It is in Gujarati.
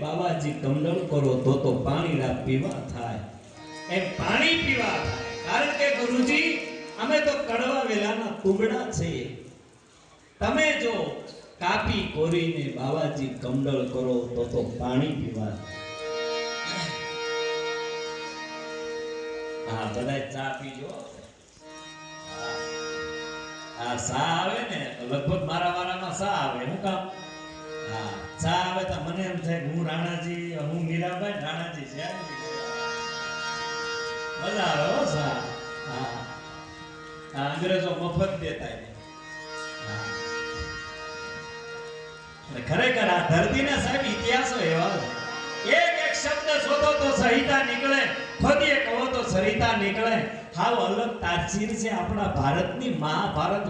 બાવાજી કમંડળ કરો તો પાણીના પીવા થાય. એ પાણી પીવા થાય. કારણ કે ગુરુજી અમે તો કડવા વેલાના કુંબડા છીએ. તમે જો કાપી કોરીને બાવાજી કમંડળ કરો તો પાણી પીવા. હા, બધા ચા પીજો. આ સા આવે ને લગભગ મારા વારામાં સા આવે. હું કામ? હા, સા આવે તો મને એમ થાય હું રાણાજી, હું મીરાબાઈ, રાણાજી છે. મજા આવે હો સા. હા, અંગ્રેજો મફત દેતા. હા, ખરેખર આ ધરતીના સાહેબ ઇતિહાસો એવા. એક એક શબ્દ શોધો તો સહિતા નીકળે, ખોદીએ કહો તો સરિતા નીકળે. હાવ અલગ તાસીર છે આપણા ભારતની. મહાભારત